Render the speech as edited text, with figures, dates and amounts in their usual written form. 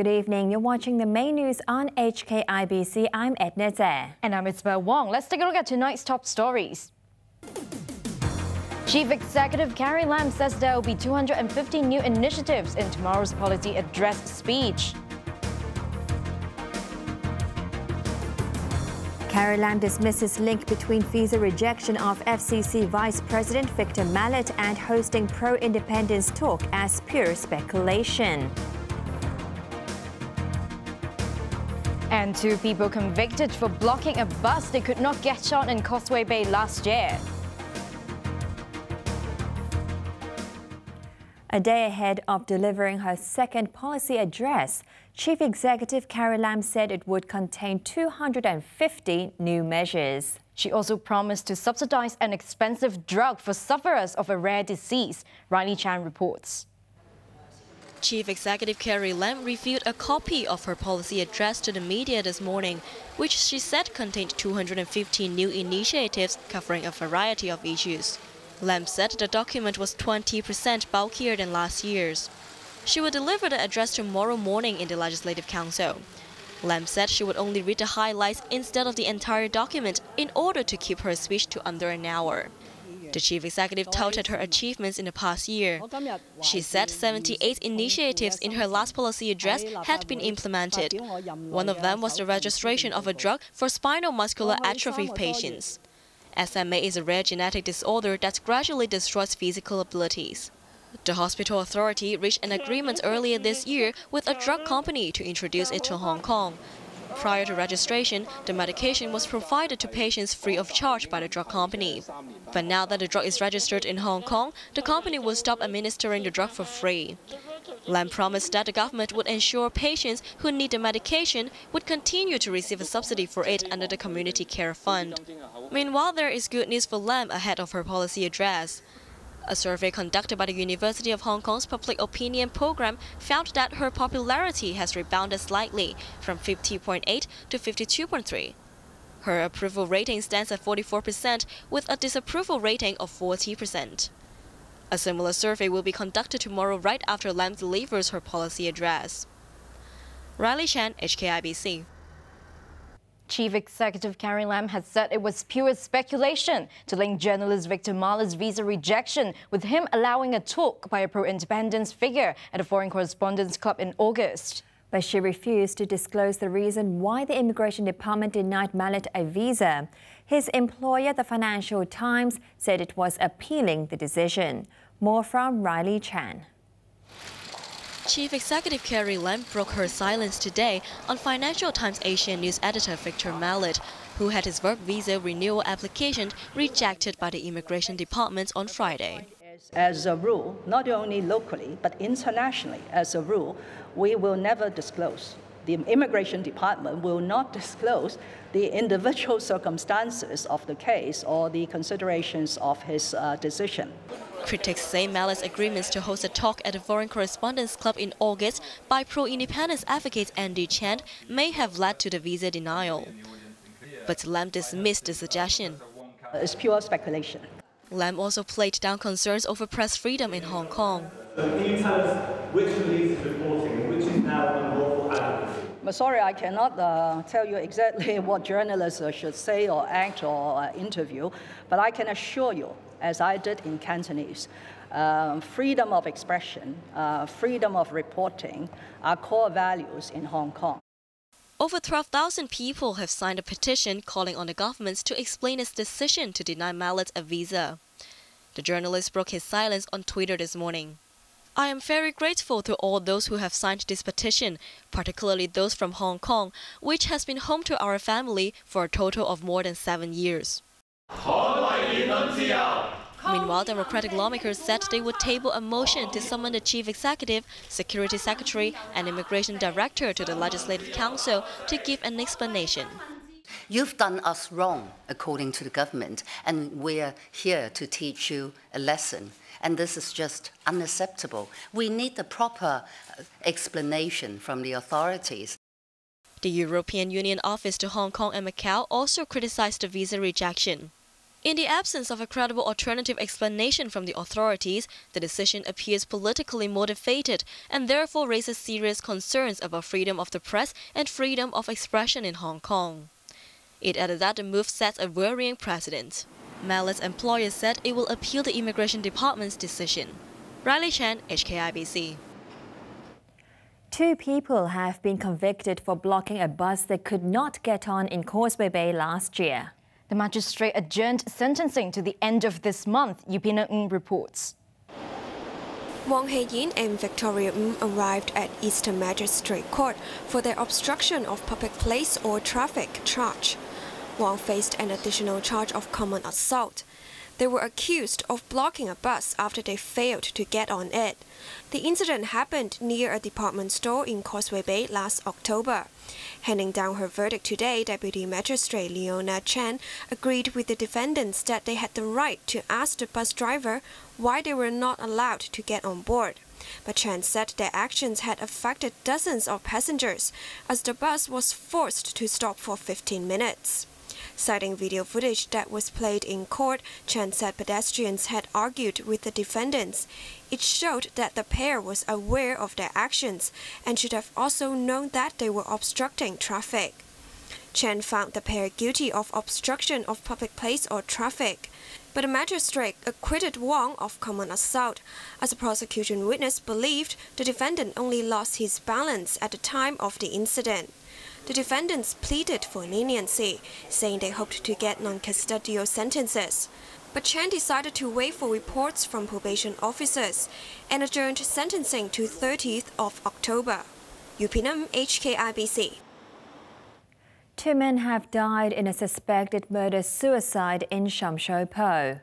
Good evening. You're watching the main news on HKIBC. I'm Edna Zhe. And I'm Isabel Wong. Let's take a look at tonight's top stories. Chief Executive Carrie Lam says there will be 250 new initiatives in tomorrow's policy address speech. Carrie Lam dismisses link between visa rejection of FCC Vice President Victor Mallet and hosting pro-independence talk as pure speculation. And 2 people convicted for blocking a bus they could not get on in Causeway Bay last year. A day ahead of delivering her second policy address, Chief Executive Carrie Lam said it would contain 250 new measures. She also promised to subsidize an expensive drug for sufferers of a rare disease. Riley Chan reports. Chief Executive Carrie Lam revealed a copy of her policy address to the media this morning, which she said contained 250 new initiatives covering a variety of issues. Lam said the document was 20% bulkier than last year's. She will deliver the address tomorrow morning in the Legislative Council. Lam said she would only read the highlights instead of the entire document in order to keep her speech to under an hour. The chief executive touted her achievements in the past year. She said 78 initiatives in her last policy address had been implemented. One of them was the registration of a drug for spinal muscular atrophy patients. SMA is a rare genetic disorder that gradually destroys physical abilities. The hospital authority reached an agreement earlier this year with a drug company to introduce it to Hong Kong. Prior to registration, the medication was provided to patients free of charge by the drug company. But now that the drug is registered in Hong Kong, the company will stop administering the drug for free. Lam promised that the government would ensure patients who need the medication would continue to receive a subsidy for it under the Community Care Fund. Meanwhile, there is good news for Lam ahead of her policy address. A survey conducted by the University of Hong Kong's Public Opinion Program found that her popularity has rebounded slightly from 50.8 to 52.3. Her approval rating stands at 44% with a disapproval rating of 40%. A similar survey will be conducted tomorrow right after Lam delivers her policy address. Riley Chan, HKIBC. Chief Executive Carrie Lam has said it was pure speculation to link journalist Victor Mallet's visa rejection with him allowing a talk by a pro-independence figure at a Foreign Correspondents' Club in August. But she refused to disclose the reason why the Immigration Department denied Mallet a visa. His employer, the Financial Times, said it was appealing the decision. More from Riley Chan. Chief Executive Carrie Lam broke her silence today on Financial Times Asian News editor Victor Mallet, who had his work visa renewal application rejected by the Immigration Department on Friday. As a rule, not only locally but internationally, as a rule, we will never disclose. The Immigration Department will not disclose the individual circumstances of the case or the considerations of his decision. Critics say Mallet's agreements to host a talk at the Foreign Correspondents' Club in August by pro-independence advocate Andy Chan may have led to the visa denial. But Lam dismissed the suggestion. It's pure speculation. Lam also played down concerns over press freedom in Hong Kong. So can you tell us which of these is reporting and which is now unlawful advocacy? But sorry, I cannot tell you exactly what journalists should say or act or interview, but I can assure you, as I did in Cantonese, freedom of expression, freedom of reporting are core values in Hong Kong. Over 12,000 people have signed a petition calling on the government to explain its decision to deny Mallet a visa. The journalist broke his silence on Twitter this morning. I am very grateful to all those who have signed this petition, particularly those from Hong Kong, which has been home to our family for a total of more than 7 years. Meanwhile, Democratic lawmakers said they would table a motion to summon the Chief Executive, Security Secretary and Immigration Director to the Legislative Council to give an explanation. You've done us wrong, according to the government, and we're here to teach you a lesson. And this is just unacceptable. We need a proper explanation from the authorities. The European Union office to Hong Kong and Macau also criticized the visa rejection. In the absence of a credible alternative explanation from the authorities, the decision appears politically motivated and therefore raises serious concerns about freedom of the press and freedom of expression in Hong Kong. It added that the move sets a worrying precedent. Mallet's employer said it will appeal the Immigration Department's decision. Riley Chan, HKIBC. 2 people have been convicted for blocking a bus they could not get on in Causeway Bay last year. The magistrate adjourned sentencing to the end of this month, Yupina Ng reports. Wong Hei-yin and Victoria Ng arrived at Eastern Magistrate Court for their obstruction of public place or traffic charge. Wong faced an additional charge of common assault. They were accused of blocking a bus after they failed to get on it. The incident happened near a department store in Causeway Bay last October. Handing down her verdict today, Deputy Magistrate Leona Chan agreed with the defendants that they had the right to ask the bus driver why they were not allowed to get on board. But Chan said their actions had affected dozens of passengers, as the bus was forced to stop for 15 minutes. Citing video footage that was played in court, Chan said pedestrians had argued with the defendants. It showed that the pair was aware of their actions and should have also known that they were obstructing traffic. Chan found the pair guilty of obstruction of public place or traffic, but the magistrate acquitted Wong of common assault, as a prosecution witness believed the defendant only lost his balance at the time of the incident. The defendants pleaded for leniency, saying they hoped to get non-custodial sentences. But Chan decided to wait for reports from probation officers and adjourned sentencing to 30th of October. Yupinam, HKIBC. 2 men have died in a suspected murder-suicide in Sham Shui Po.